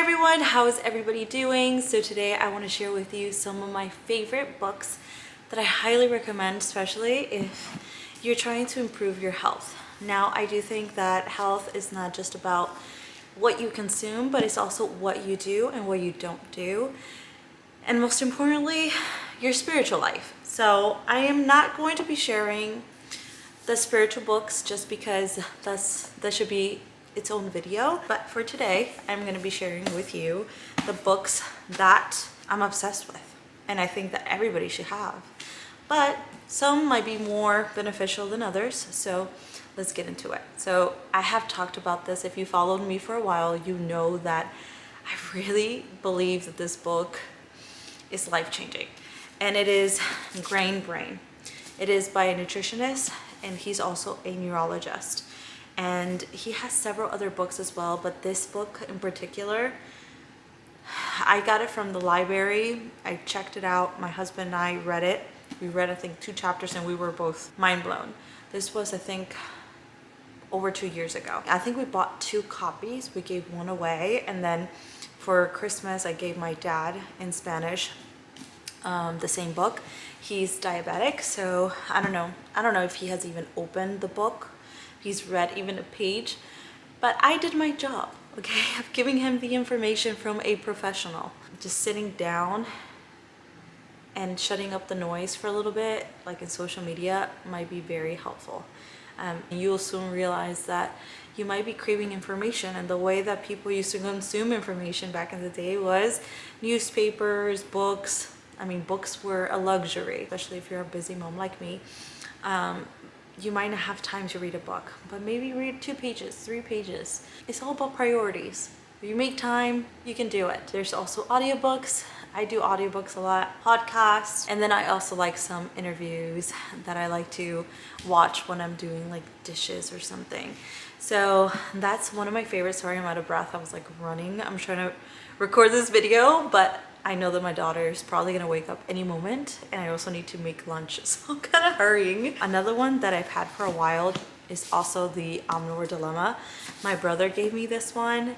everyone, how is everybody doing? So today I want to share with you some of my favorite books that I highly recommend, especially if you're trying to improve your health. Now, I do think that health is not just about what you consume, but it's also what you do and what you don't do. And most importantly, your spiritual life. So I am not going to be sharing the spiritual books just because that should be its own video. But for today, I'm going to be sharing with you the books that I'm obsessed with and I think that everybody should have. But some might be more beneficial than others, so let's get into it. So I have talked about this. If you followed me for a while, you know that I really believe that this book is life-changing, and it is Grain Brain. It is by a nutritionist, and he's also a neurologist. And he has several other books as well, but this book in particular, I got it from the library. I checked it out. My husband and I read it. We read, I think, 2 chapters, and we were both mind blown. This was, I think, over 2 years ago. I think we bought 2 copies. We gave one away, and then for Christmas, I gave my dad in Spanish the same book. He's diabetic, so I don't know if he has even opened the book. He's read even a page, but I did my job, okay, of giving him the information from a professional. Just sitting down and shutting up the noise for a little bit, like in social media, might be very helpful. You'll soon realize that you might be craving information, and the way that people used to consume information back in the day was newspapers, books. I mean, books were a luxury, especially if you're a busy mom like me. You might not have time to read a book, but maybe read 2 pages, 3 pages. It's all about priorities. If you make time, you can do it. There's also audiobooks. I do audiobooks a lot, podcasts, and then I also like some interviews that I like to watch when I'm doing like dishes or something. So that's one of my favorites. Sorry, I'm out of breath. I was like running. I'm trying to record this video, but I know that my daughter is probably gonna wake up any moment, and I also need to make lunch, so I'm kind of hurrying. Another one that I've had for a while is also the Omnivore Dilemma. My brother gave me this one,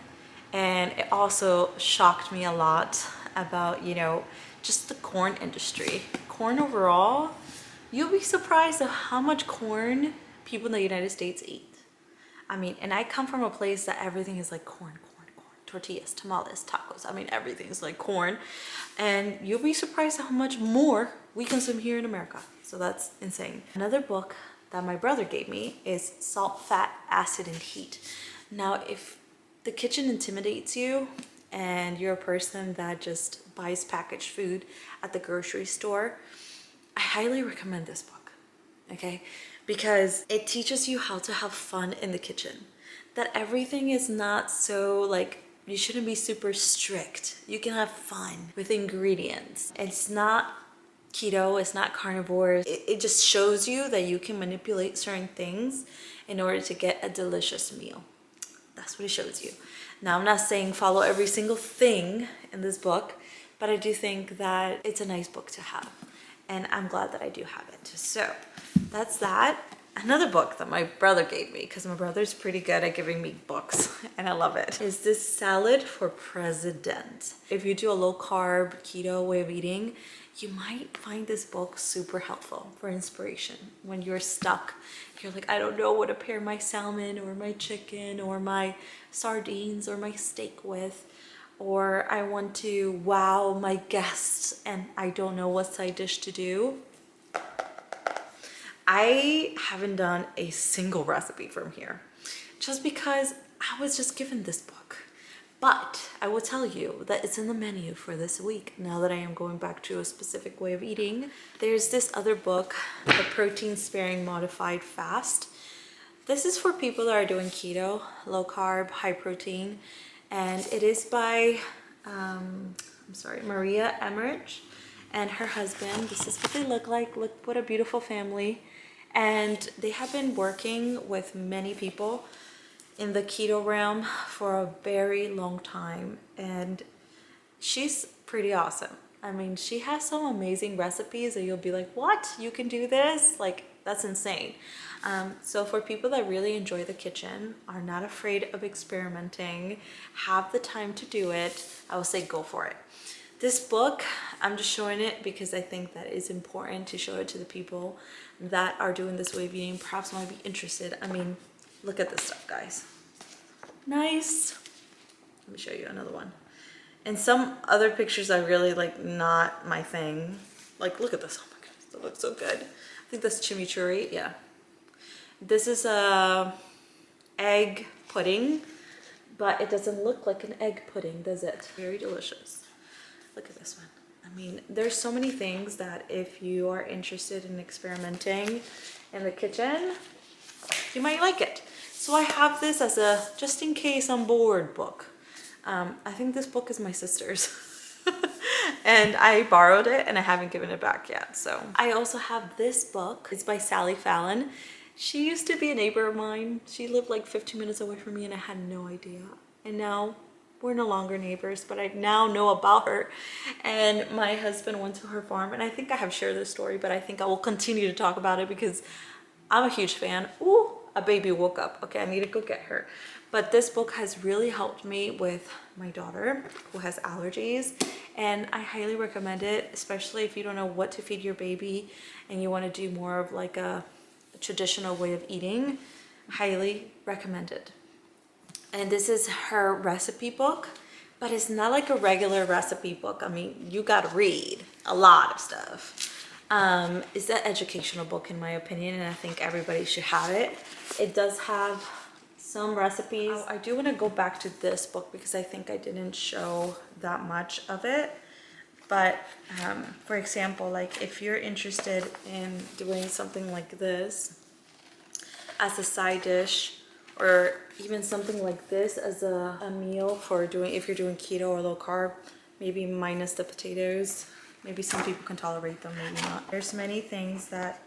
and it also shocked me a lot about, you know, just the corn industry. Corn overall, you'll be surprised at how much corn people in the United States eat. I mean, and I come from a place that everything is like corn, tortillas, tamales, tacos. I mean, everything's like corn, and you'll be surprised at how much more we consume here in America. So that's insane. Another book that my brother gave me is Salt, Fat, Acid, and Heat. Now, if the kitchen intimidates you and you're a person that just buys packaged food at the grocery store, I highly recommend this book, okay? Because it teaches you how to have fun in the kitchen. That everything is not so like, you shouldn't be super strict. You can have fun with ingredients. It's not keto, it's not carnivore. It just shows you that you can manipulate certain things in order to get a delicious meal. That's what it shows you. Now, I'm not saying follow every single thing in this book, but I do think that it's a nice book to have. And I'm glad that I do have it. So that's that. Another book that my brother gave me, because my brother's pretty good at giving me books, and I love it, is this Salad for President. If you do a low carb, keto way of eating, you might find this book super helpful for inspiration. When you're stuck, you're like, I don't know what to pair my salmon or my chicken or my sardines or my steak with, or I want to wow my guests and I don't know what side dish to do. I haven't done a single recipe from here just because I was just given this book. But I will tell you that it's in the menu for this week now that I am going back to a specific way of eating. There's this other book, The Protein Sparing Modified Fast. This is for people that are doing keto, low carb, high protein, and it is by Maria Emmerich and her husband. This is what they look like. Look what a beautiful family. And they have been working with many people in the keto realm for a very long time, and she's pretty awesome. I mean, she has some amazing recipes that you'll be like, what? You can do this? Like, That's insane. So for people that really enjoy the kitchen, are not afraid of experimenting, have the time to do it, I will say go for it. This book, I'm just showing it because I think that it's important to show it to the people that are doing this way of eating, perhaps might be interested. I mean, look at this stuff, guys. Nice. Let me show you another one. And some other pictures are really like not my thing. Like, look at this. Oh my goodness, that looks so good. I think that's chimichurri. Yeah. This is a egg pudding, but it doesn't look like an egg pudding, does it? Very delicious. Look at this one. I mean, there's so many things that if you are interested in experimenting in the kitchen, you might like it. So I have this as a just in case I'm bored book. I think this book is my sister's. And I borrowed it and I haven't given it back yet. So I also have this book. It's by Fallon. She used to be a neighbor of mine. She lived like 15 minutes away from me and I had no idea. And now we're no longer neighbors, but I now know about her. And my husband went to her farm, and I think I have shared this story, but I think I will continue to talk about it because I'm a huge fan. Ooh, a baby woke up. Okay, I need to go get her. But this book has really helped me with my daughter who has allergies, and I highly recommend it, especially if you don't know what to feed your baby and you want to do more of like a traditional way of eating. Highly recommended. And this is her recipe book, but it's not like a regular recipe book. I mean, you got to read a lot of stuff. It's an educational book in my opinion, and I think everybody should have it. It does have some recipes. Oh, I do want to go back to this book because I think I didn't show that much of it. But for example, like if you're interested in doing something like this as a side dish, or even something like this as a meal for doing, if you're doing keto or low carb, maybe minus the potatoes. Maybe some people can tolerate them, maybe not. There's many things that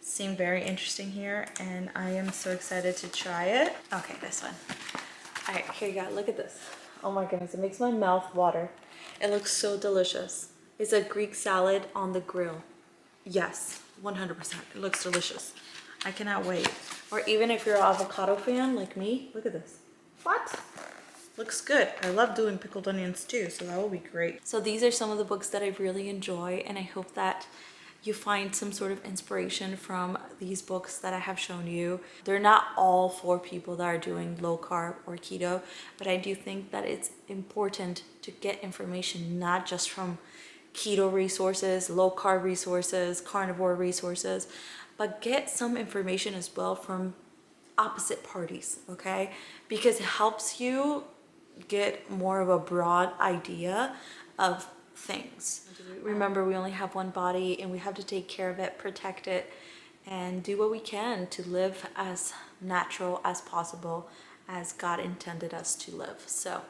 seem very interesting here, and I am so excited to try it. Okay, this one. All right, here you go. Look at this. Oh my goodness, it makes my mouth water. It looks so delicious. It's a Greek salad on the grill. Yes, 100%. It looks delicious. I cannot wait. Or even if you're an avocado fan like me, look at this. What? Looks good. I love doing pickled onions too, so that will be great. So these are some of the books that I really enjoy, and I hope that you find some sort of inspiration from these books that I have shown you. They're not all for people that are doing low carb or keto, but I do think that it's important to get information not just from keto resources, low carb resources, carnivore resources, but get some information as well from opposite parties, okay? Because it helps you get more of a broad idea of things. Remember, we only have one body and we have to take care of it, protect it, and do what we can to live as natural as possible as God intended us to live. So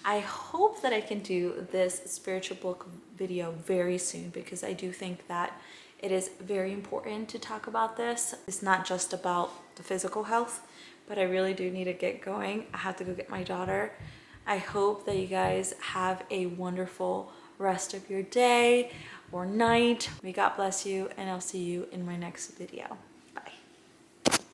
I hope that I can do this spiritual book video very soon, because I do think that it is very important to talk about this. It's not just about the physical health, but I really do need to get going. I have to go get my daughter. I hope that you guys have a wonderful rest of your day or night. May God bless you, and I'll see you in my next video.